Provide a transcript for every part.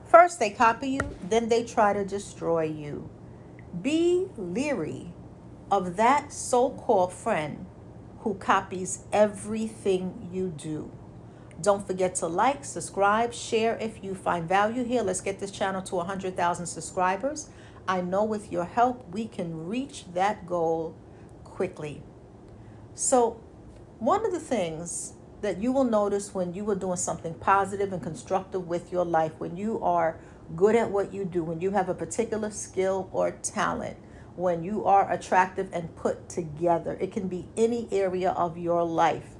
First, they copy you, then they try to destroy you. Be leery of that so called friend who copies everything you do. Don't forget to like, subscribe, share if you find value here. Let's get this channel to 100,000 subscribers. I know with your help, we can reach that goal quickly. So, one of the things that you will notice when you are doing something positive and constructive with your life, when you are good at what you do, when you have a particular skill or talent, when you are attractive and put together, it can be any area of your life.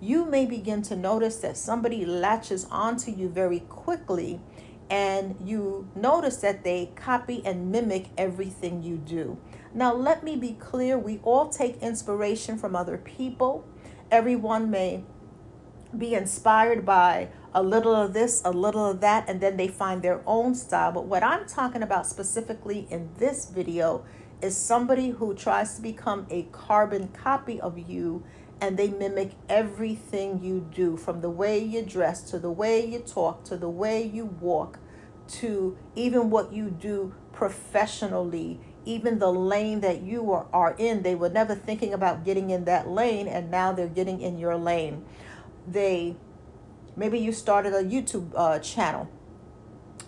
You may begin to notice that somebody latches onto you very quickly, and you notice that they copy and mimic everything you do. Now, let me be clear, we all take inspiration from other people. Everyone may be inspired by a little of this, a little of that, and then they find their own style. But what I'm talking about specifically in this video is somebody who tries to become a carbon copy of you, and they mimic everything you do, from the way you dress to the way you talk to the way you walk to even what you do professionally, even the lane that you are in. They were never thinking about getting in that lane, and now they're getting in your lane. Maybe you started a YouTube channel,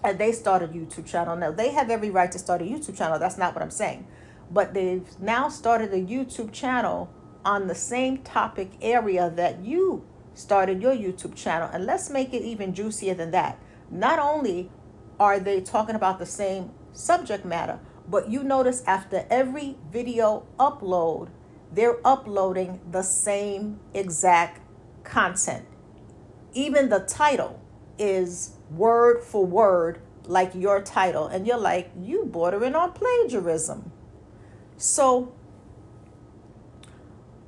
and they started a YouTube channel. Now, they have every right to start a YouTube channel. That's not what I'm saying. But they've now started a YouTube channel on the same topic area that you started your YouTube channel. And let's make it even juicier than that. Not only are they talking about the same subject matter, but you notice after every video upload, they're uploading the same exact content. Even the title is word for word like your title. And you're like, you bordering on plagiarism. So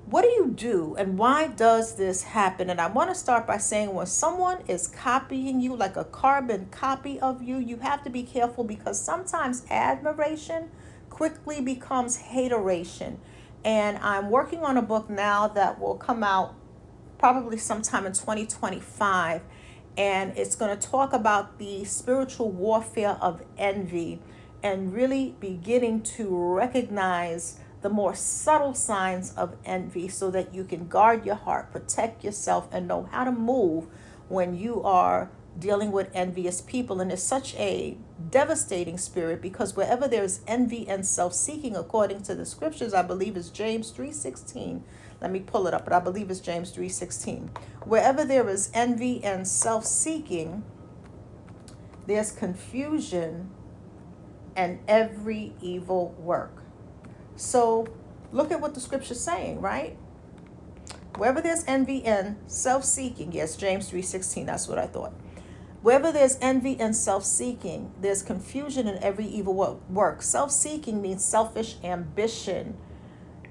what do you do, and why does this happen? And I want to start by saying, when someone is copying you, like a carbon copy of you, you have to be careful, because sometimes admiration quickly becomes hateration. And I'm working on a book now that will come out probably sometime in 2025. And it's going to talk about the spiritual warfare of envy, and really beginning to recognize the more subtle signs of envy, so that you can guard your heart, protect yourself, and know how to move when you are dealing with envious people. And it's such a devastating spirit, because wherever there's envy and self-seeking, according to the scriptures, I believe is James 3:16. Let me pull it up, but I believe it's James 3:16. Wherever there is envy and self-seeking, there's confusion and every evil work. So look at what the scripture's saying, right? Wherever there's envy and self-seeking, yes, James 3:16, that's what I thought. Wherever there's envy and self-seeking, there's confusion in every evil work. Self-seeking means selfish ambition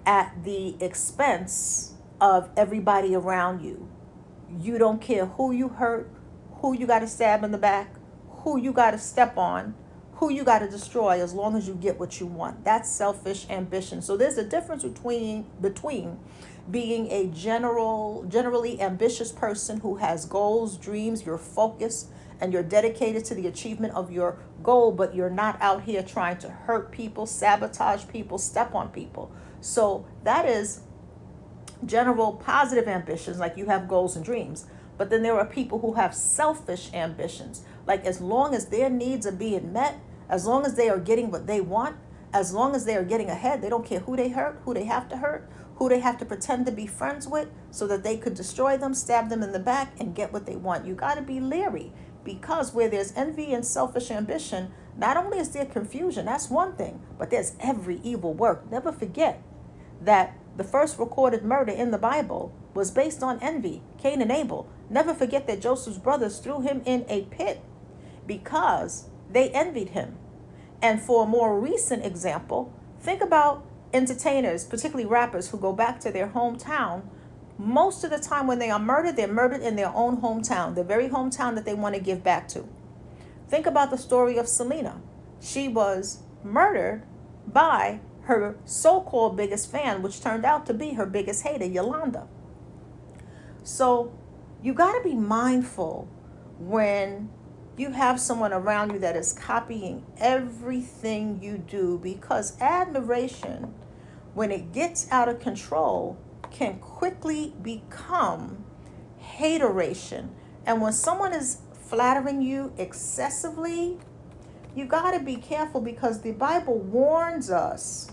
at the expense of everybody around you. You don't care who you hurt, who you got to stab in the back, who you got to step on, who you got to destroy, as long as you get what you want. That's selfish ambition. So there's a difference between being a generally ambitious person who has goals, dreams, you're focused, and you're dedicated to the achievement of your goal, but you're not out here trying to hurt people, sabotage people, step on people. So that is general positive ambitions, like you have goals and dreams. But then there are people who have selfish ambitions. Like, as long as their needs are being met, as long as they are getting what they want, as long as they are getting ahead, they don't care who they hurt, who they have to hurt, who they have to pretend to be friends with, so that they could destroy them, stab them in the back, and get what they want. You got to be leery, because where there's envy and selfish ambition, not only is there confusion, that's one thing, but there's every evil work. Never forget that the first recorded murder in the Bible was based on envy, Cain and Abel. Never forget that Joseph's brothers threw him in a pit because they envied him. And for a more recent example, think about entertainers, particularly rappers, who go back to their hometown. Most of the time when they are murdered, they're murdered in their own hometown, the very hometown that they want to give back to. Think about the story of Selena. She was murdered by her so-called biggest fan, which turned out to be her biggest hater, Yolanda. So you got to be mindful when you have someone around you that is copying everything you do, because admiration, when it gets out of control, can quickly become hateration. And when someone is flattering you excessively, you got to be careful, because the Bible warns us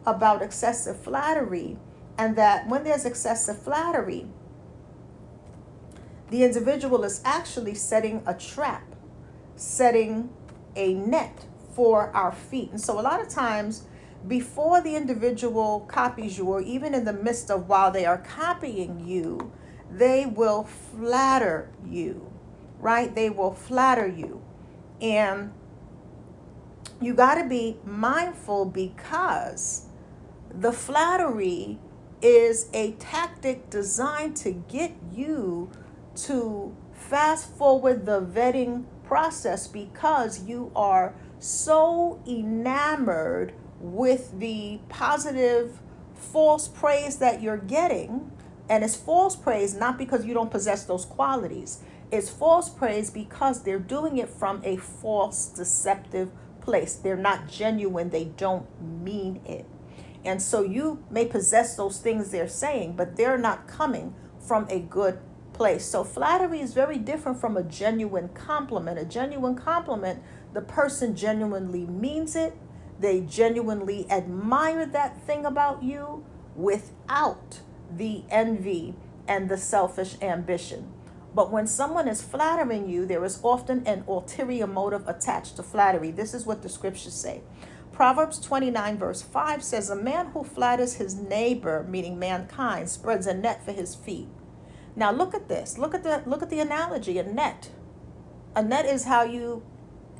about excessive flattery, and that when there's excessive flattery, the individual is actually setting a trap, setting a net for our feet. And so a lot of times, before the individual copies you, or even in the midst of while they are copying you, they will flatter you, right? They will flatter you. And you got to be mindful, because the flattery is a tactic designed to get you to fast forward the vetting process, because you are so enamored with the positive false praise that you're getting. And it's false praise not because you don't possess those qualities. It's false praise because they're doing it from a false, deceptive place. They're not genuine. They don't mean it. And so you may possess those things they're saying, but they're not coming from a good place. So flattery is very different from a genuine compliment. A genuine compliment, the person genuinely means it. They genuinely admire that thing about you without the envy and the selfish ambition. But when someone is flattering you, there is often an ulterior motive attached to flattery. This is what the scriptures say. Proverbs 29 verse 5 says, a man who flatters his neighbor, meaning mankind, spreads a net for his feet. Now look at this. Look at the analogy, a net. A net is how you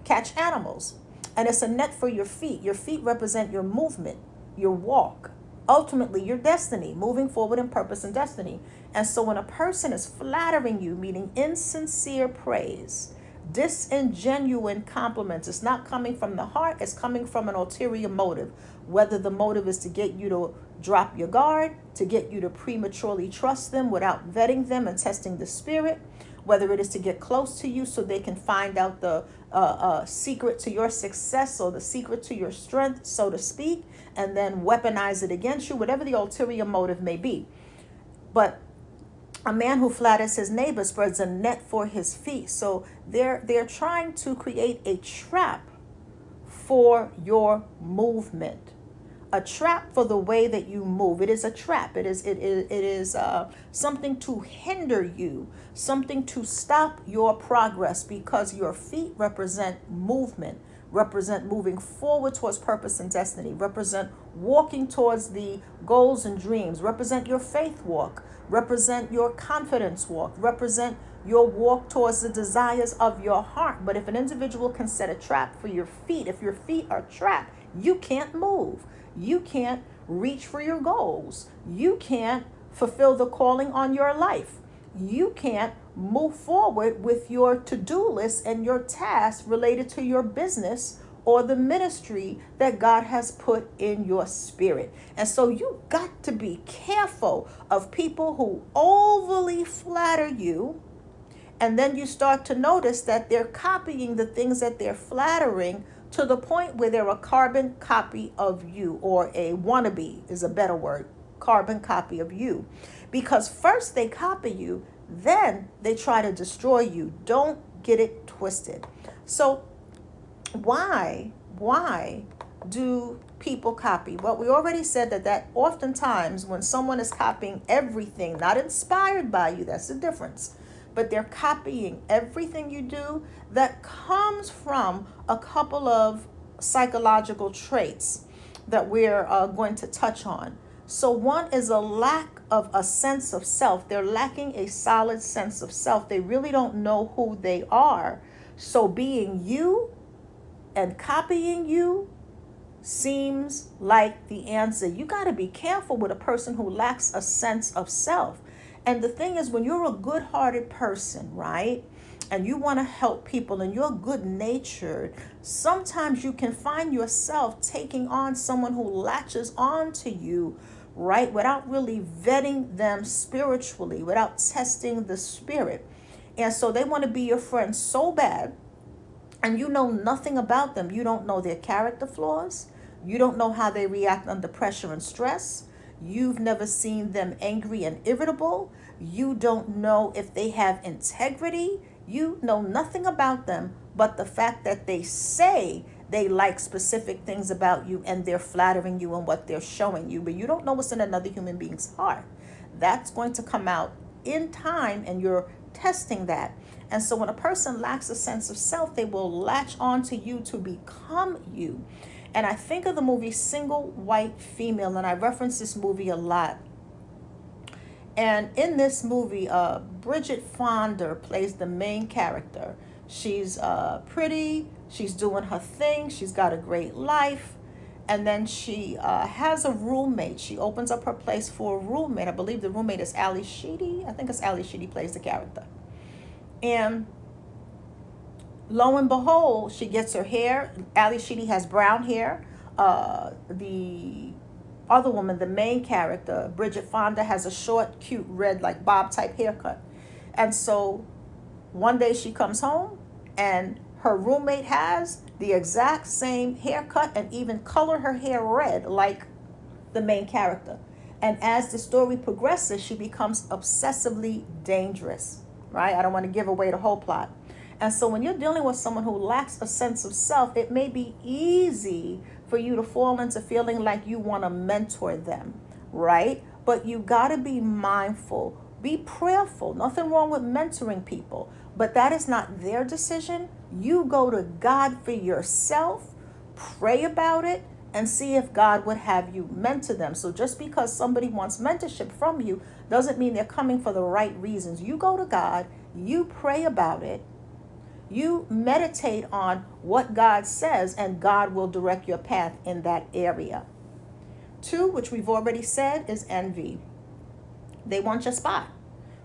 catch animals. And it's a net for your feet. Your feet represent your movement, your walk, ultimately your destiny, moving forward in purpose and destiny. And so when a person is flattering you, meaning insincere praise, disingenuine compliments, it's not coming from the heart, it's coming from an ulterior motive. Whether the motive is to get you to drop your guard, to get you to prematurely trust them without vetting them and testing the spirit, whether it is to get close to you so they can find out the secret to your success, or the secret to your strength, so to speak, and then weaponize it against you, whatever the ulterior motive may be. But a man who flatters his neighbor spreads a net for his feet. So they're trying to create a trap for your movement, a trap for the way that you move. It is a trap. It is something to hinder you, something to stop your progress, because your feet represent movement, represent moving forward towards purpose and destiny, represent walking towards the goals and dreams, represent your faith walk, represent your confidence walk, represent your walk towards the desires of your heart. But if an individual can set a trap for your feet, if your feet are trapped, you can't move. You can't reach for your goals. You can't fulfill the calling on your life. You can't move forward with your to-do list and your tasks related to your business or the ministry that God has put in your spirit. And so you got to be careful of people who overly flatter you, and then you start to notice that they're copying the things that they're flattering, to the point where they're a carbon copy of you, or a wannabe is a better word, carbon copy of you. Because first they copy you, then they try to destroy you. Don't get it twisted. So why do people copy? Well, we already said that oftentimes when someone is copying everything, not inspired by you, that's the difference, but they're copying everything you do, that comes from a couple of psychological traits that we're going to touch on. So one is a lack of a sense of self. They're lacking a solid sense of self. They really don't know who they are. So being you and copying you seems like the answer. You got to be careful with a person who lacks a sense of self. And the thing is, when you're a good-hearted person, right, and you want to help people and you're good-natured, sometimes you can find yourself taking on someone who latches on to you, right, without really vetting them spiritually, without testing the spirit. And so they want to be your friend so bad and you know nothing about them. You don't know their character flaws. You don't know how they react under pressure and stress. You've never seen them angry and irritable. You don't know if they have integrity. You know nothing about them but the fact that they say they like specific things about you and they're flattering you in what they're showing you, but you don't know what's in another human being's heart. That's going to come out in time, and you're testing that. And so when a person lacks a sense of self, they will latch on to you to become you. And I think of the movie Single White Female, and I reference this movie a lot. And in this movie, Bridget Fonda plays the main character. She's pretty, she's doing her thing, she's got a great life. And then she has a roommate. She opens up her place for a roommate. I believe the roommate is Ali Sheedy. I think it's Ali Sheedy plays the character. And lo and behold, she gets her hair. Ali Sheedy has brown hair. The other woman, the main character, Bridget Fonda, has a short, cute, red, like bob type haircut. And so one day she comes home and her roommate has the exact same haircut and even color her hair red like the main character. And as the story progresses, she becomes obsessively dangerous, right? I don't want to give away the whole plot. And so when you're dealing with someone who lacks a sense of self, it may be easy for you to fall into feeling like you want to mentor them, right? But you got to be mindful, be prayerful. Nothing wrong with mentoring people, but that is not their decision. You go to God for yourself, pray about it, and see if God would have you mentor them. So just because somebody wants mentorship from you doesn't mean they're coming for the right reasons. You go to God, you pray about it, you meditate on what God says, and God will direct your path in that area. 2, which we've already said, is envy. They want your spot.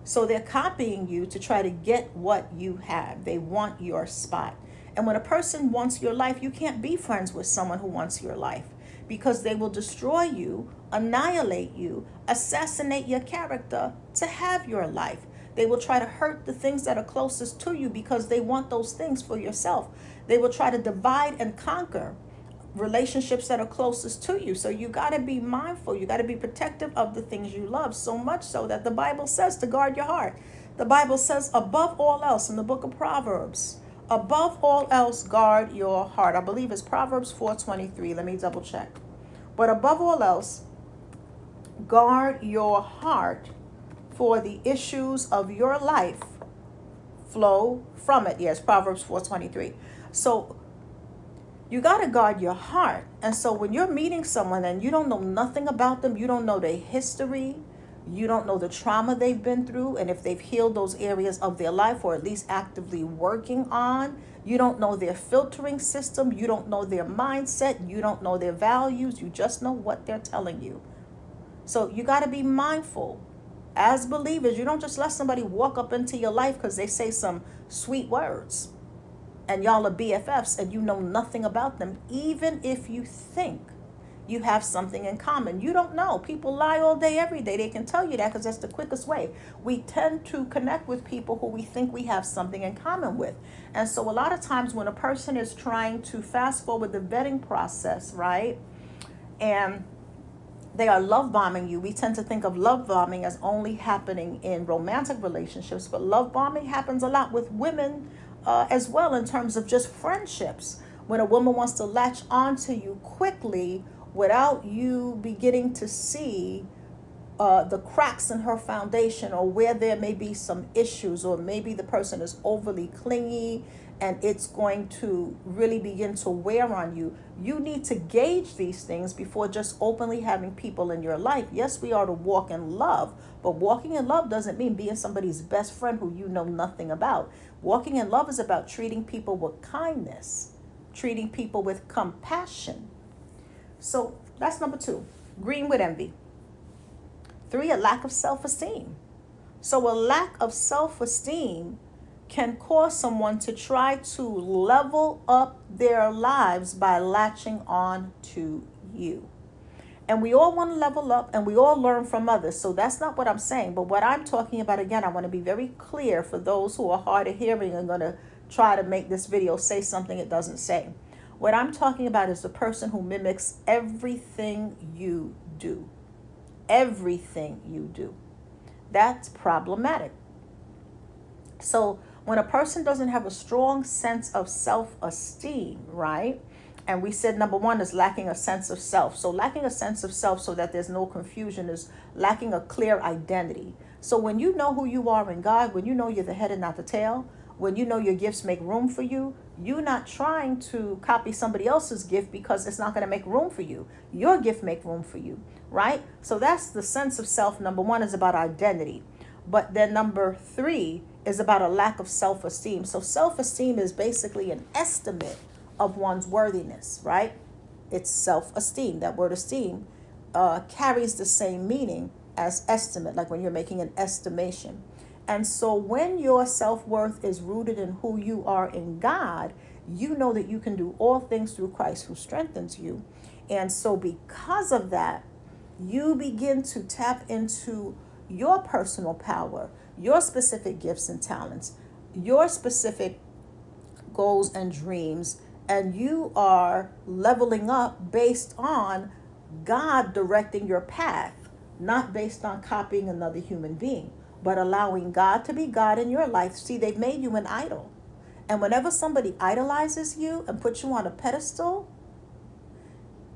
So they're copying you to try to get what you have. They want your spot. And when a person wants your life, you can't be friends with someone who wants your life, because they will destroy you, annihilate you, assassinate your character to have your life. They will try to hurt the things that are closest to you because they want those things for yourself. They will try to divide and conquer relationships that are closest to you. So you got to be mindful. You got to be protective of the things you love, so much so that the Bible says to guard your heart. The Bible says above all else in the book of Proverbs, above all else, guard your heart. I believe it's Proverbs 4:23. Let me double check. But above all else, guard your heart, for the issues of your life flow from it. Yes, Proverbs 4:23. So you got to guard your heart. And so when you're meeting someone and you don't know nothing about them, you don't know their history, you don't know the trauma they've been through, and if they've healed those areas of their life or at least actively working on, you don't know their filtering system, you don't know their mindset, you don't know their values, you just know what they're telling you. So you got to be mindful. As believers, you don't just let somebody walk up into your life because they say some sweet words and y'all are BFFs and you know nothing about them, even if you think you have something in common. You don't know. People lie all day, every day. They can tell you that because that's the quickest way. We tend to connect with people who we think we have something in common with. And so a lot of times when a person is trying to fast forward the vetting process, right, and they are love bombing you, we tend to think of love bombing as only happening in romantic relationships, but love bombing happens a lot with women as well, in terms of just friendships. When a woman wants to latch onto you quickly without you beginning to see the cracks in her foundation, or where there may be some issues, or maybe the person is overly clingy and it's going to really begin to wear on you. You need to gauge these things before just openly having people in your life. Yes, we are to walk in love, but walking in love doesn't mean being somebody's best friend who you know nothing about. Walking in love is about treating people with kindness, treating people with compassion. So that's number 2, green with envy. 3, a lack of self-esteem. So a lack of self-esteem can cause someone to try to level up their lives by latching on to you. And we all want to level up and we all learn from others. So that's not what I'm saying. But what I'm talking about, again, I want to be very clear for those who are hard of hearing and going to try to make this video say something it doesn't say. What I'm talking about is the person who mimics everything you do. Everything you do. That's problematic. So when a person doesn't have a strong sense of self-esteem, right? And we said number one is lacking a sense of self. So lacking a sense of self, so that there's no confusion, is lacking a clear identity. So when you know who you are in God, when you know you're the head and not the tail, when you know your gifts make room for you, you're not trying to copy somebody else's gift because it's not going to make room for you. Your gift make room for you, right? So that's the sense of self. Number one is about identity. But then number three is about a lack of self-esteem. So self-esteem is basically an estimate of one's worthiness, right? It's self-esteem. That word esteem carries the same meaning as estimate, like when you're making an estimation. And so when your self-worth is rooted in who you are in God, you know that you can do all things through Christ who strengthens you. And so because of that, you begin to tap into your personal power, your specific gifts and talents, your specific goals and dreams, and you are leveling up based on God directing your path, not based on copying another human being, but allowing God to be God in your life. See, they've made you an idol. And whenever somebody idolizes you and puts you on a pedestal,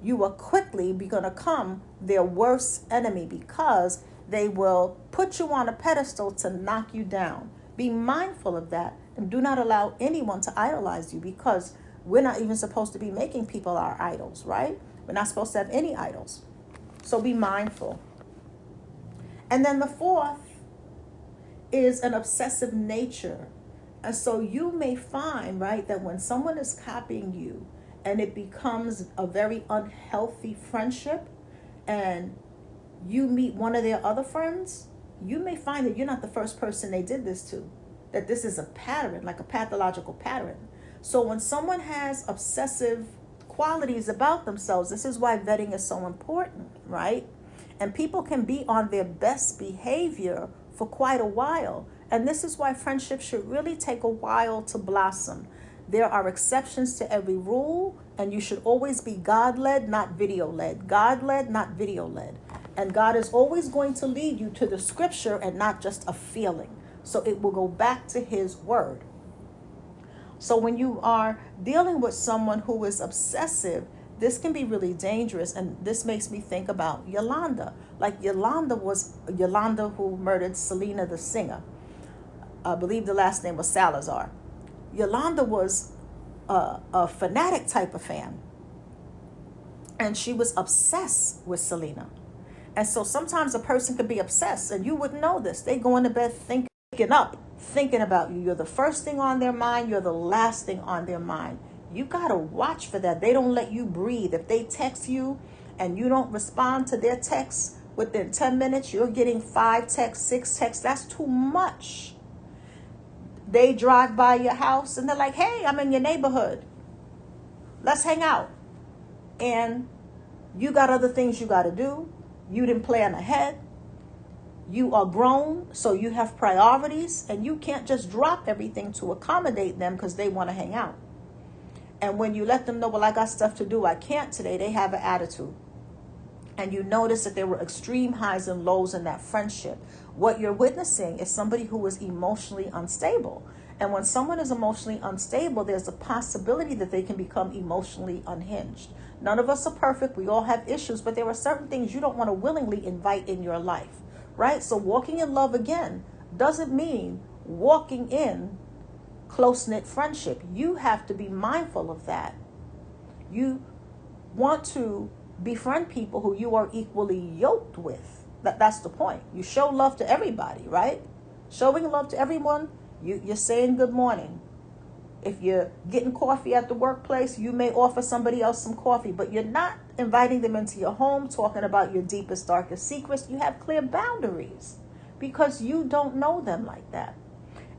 you are quickly going to become their worst enemy, because they will put you on a pedestal to knock you down. Be mindful of that, and do not allow anyone to idolize you, because we're not even supposed to be making people our idols, right? We're not supposed to have any idols. So be mindful. And then the fourth is an obsessive nature. And so you may find, right, that when someone is copying you and it becomes a very unhealthy friendship, and you meet one of their other friends, you may find that you're not the first person they did this to, that this is a pattern, like a pathological pattern. So when someone has obsessive qualities about themselves, this is why vetting is so important, right? And people can be on their best behavior for quite a while. And this is why friendships should really take a while to blossom. There are exceptions to every rule, and you should always be God-led, not video-led. God-led, not video-led. And God is always going to lead you to the scripture and not just a feeling. So it will go back to his word. So when you are dealing with someone who is obsessive, this can be really dangerous. And this makes me think about Yolanda. Like Yolanda who murdered Selena the singer. I believe the last name was Salazar. Yolanda was a fanatic type of fan. And she was obsessed with Selena. And so sometimes a person can be obsessed, and you wouldn't know this. They go into bed thinking about you. You're the first thing on their mind. You're the last thing on their mind. You got to watch for that. They don't let you breathe. If they text you and you don't respond to their texts within 10 minutes, you're getting 5 texts, 6 texts. That's too much. They drive by your house and they're like, hey, I'm in your neighborhood. Let's hang out. And you got other things you got to do. You didn't plan ahead. You are grown, so you have priorities, and you can't just drop everything to accommodate them because they want to hang out. And when you let them know, well, I got stuff to do, I can't today, they have an attitude. And you notice that there were extreme highs and lows in that friendship. What you're witnessing is somebody who is emotionally unstable. And when someone is emotionally unstable, there's a possibility that they can become emotionally unhinged. None of us are perfect. We all have issues, but there are certain things you don't want to willingly invite in your life, right? So walking in love, again, doesn't mean walking in close-knit friendship. You have to be mindful of that. You want to befriend people who you are equally yoked with. That's the point. You show love to everybody, right? Showing love to everyone, you're saying good morning. If you're getting coffee at the workplace, you may offer somebody else some coffee, but you're not inviting them into your home, talking about your deepest, darkest secrets. You have clear boundaries because you don't know them like that.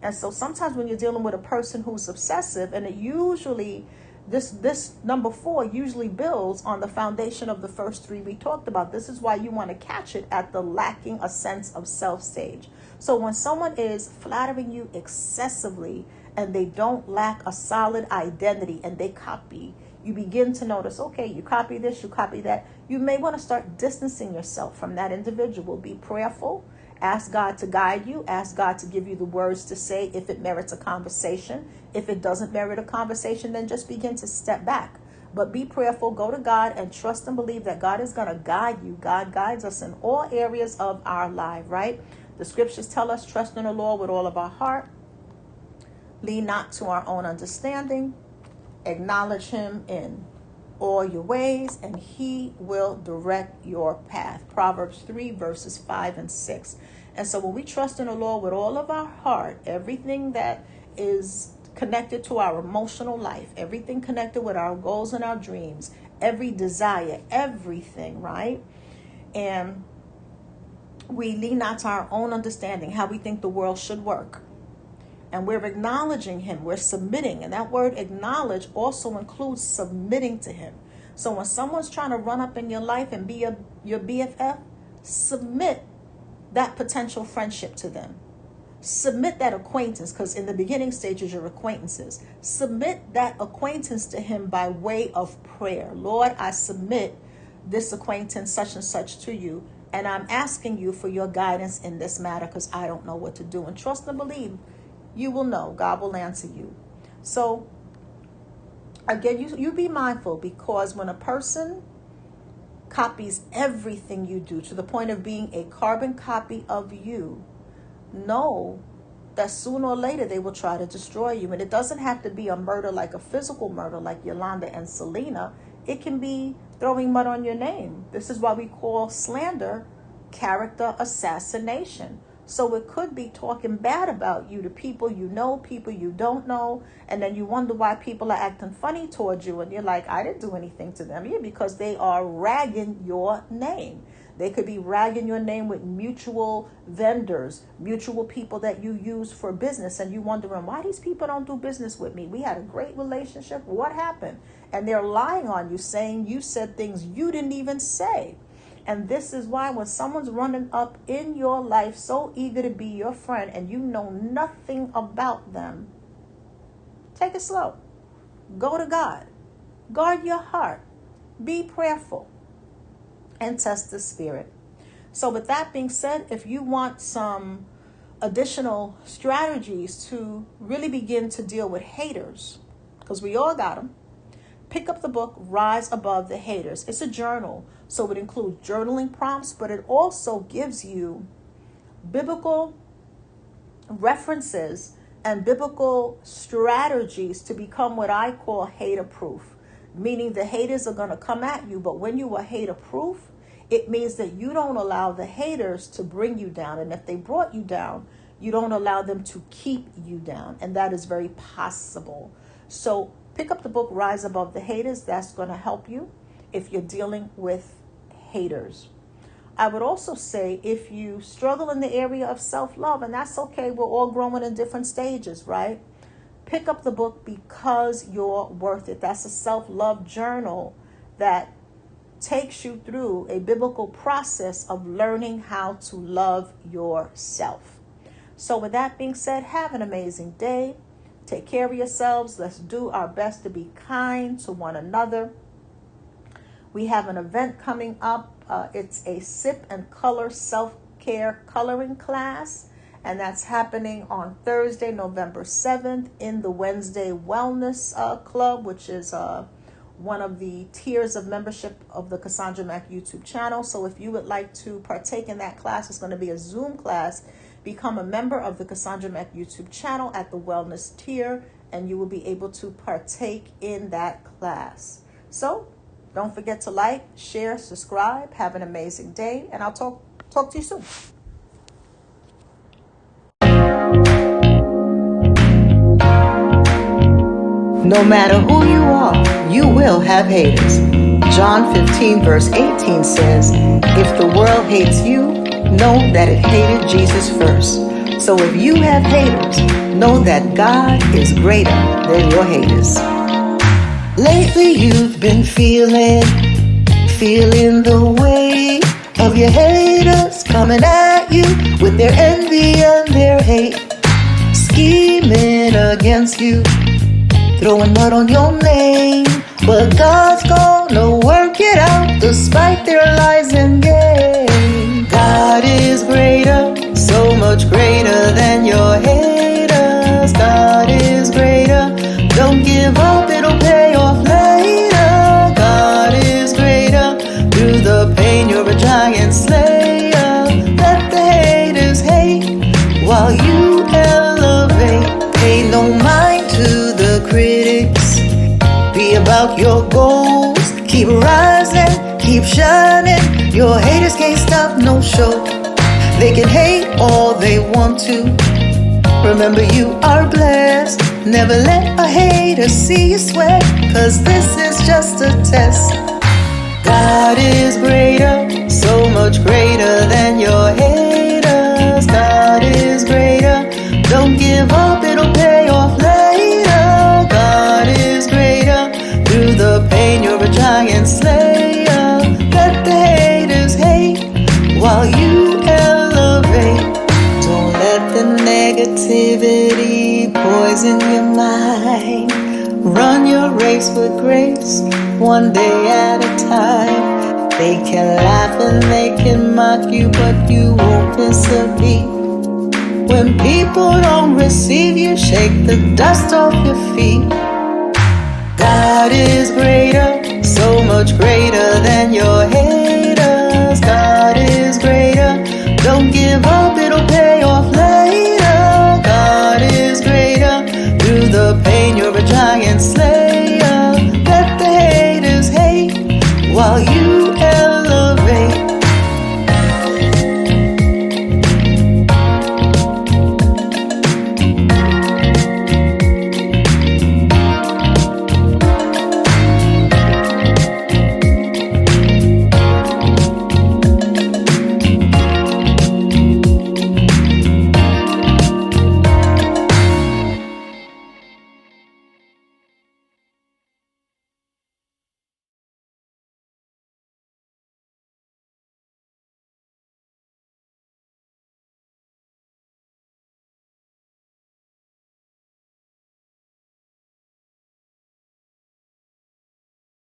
And so sometimes when you're dealing with a person who's obsessive, and it usually, this number 4 usually builds on the foundation of the first 3 we talked about. This is why you want to catch it at the lacking a sense of self stage. So when someone is flattering you excessively and they don't lack a solid identity and they copy, you begin to notice, okay, you copy this, you copy that. You may want to start distancing yourself from that individual. Be prayerful. Ask God to guide you. Ask God to give you the words to say if it merits a conversation. If it doesn't merit a conversation, then just begin to step back. But be prayerful. Go to God and trust and believe that God is going to guide you. God guides us in all areas of our life, right? The scriptures tell us, trust in the Lord with all of our heart. Lean not to our own understanding. Acknowledge him in all your ways, and he will direct your path. Proverbs 3 verses 5 and 6. And so when we trust in the Lord with all of our heart, everything that is connected to our emotional life, everything connected with our goals and our dreams, every desire, everything, right? And we lean not to our own understanding, how we think the world should work. And we're acknowledging him. We're submitting. And that word acknowledge also includes submitting to him. So when someone's trying to run up in your life and be your BFF, submit that potential friendship to them. Submit that acquaintance, because in the beginning stages, you're acquaintances. Submit that acquaintance to him by way of prayer. Lord, I submit this acquaintance such and such to you. And I'm asking you for your guidance in this matter because I don't know what to do. And trust and believe. You will know. God will answer you. So, again, you be mindful, because when a person copies everything you do to the point of being a carbon copy of you, know that sooner or later they will try to destroy you. And it doesn't have to be a murder, like a physical murder like Yolanda and Selena. It can be throwing mud on your name. This is why we call slander character assassination. So it could be talking bad about you to people you know, people you don't know, and then you wonder why people are acting funny towards you, and you're like, I didn't do anything to them. Yeah, because they are ragging your name. They could be ragging your name with mutual vendors, mutual people that you use for business, and you wondering why these people don't do business with me. We had a great relationship. What happened? And they're lying on you, saying you said things you didn't even say. And this is why when someone's running up in your life so eager to be your friend and you know nothing about them, take it slow. Go to God. Guard your heart. Be prayerful. And test the spirit. So with that being said, if you want some additional strategies to really begin to deal with haters, because we all got them, pick up the book, Rise Above the Haters. It's a journal. So it includes journaling prompts, but it also gives you biblical references and biblical strategies to become what I call hater proof. Meaning the haters are going to come at you, but when you are hater proof, it means that you don't allow the haters to bring you down. And if they brought you down, you don't allow them to keep you down. And that is very possible. So pick up the book, Rise Above the Haters. That's going to help you if you're dealing with haters. I would also say if you struggle in the area of self-love, and that's okay, we're all growing in different stages, right? Pick up the book, Because You're Worth It. That's a self-love journal that takes you through a biblical process of learning how to love yourself. So with that being said, have an amazing day. Take care of yourselves. Let's do our best to be kind to one another. We have an event coming up. It's a Sip and Color Self-Care Coloring Class. And that's happening on Thursday, November 7th in the Wednesday Wellness Club, which is one of the tiers of membership of the Cassandra Mack YouTube channel. So if you would like to partake in that class, it's going to be a Zoom class. Become a member of the Cassandra Mack YouTube channel at the Wellness tier, and you will be able to partake in that class. So don't forget to like, share, subscribe. Have an amazing day, and I'll talk to you soon. No matter who you are, you will have haters. John 15 verse 18 says, if the world hates you, know that it hated Jesus first. So if you have haters, know that God is greater than your haters. Lately you've been feeling the weight of your haters coming at you with their envy and their hate. scheming against you, throwing mud on your name. But God's gonna work it out despite their lies and game. God is greater, so much greater than your haters. God is greater, don't give up, it'll pay off later. God is greater, through the pain you're a giant slayer. Let the haters hate while you elevate. Pay no mind to the critics, be about your goals. Keep rising, keep shining. Your haters can't stop no show. They can hate all they want to. Remember you are blessed. Never let a hater see you sweat, 'cause this is just a test. God is greater, so much greater than your haters. God is greater, don't give up, it'll pay off later. God is greater, through the pain you're a giant slayer. Let the haters hate while you elevate. Don't let the negativity poison your mind. Run your race with grace, one day at a time. They can laugh and they can mock you, but you won't miss a beat. When people don't receive you, shake the dust off your feet. God is greater, so much greater than your haters. God is greater, don't give up, it'll pay off later. God is greater, through the pain you're a giant slayer.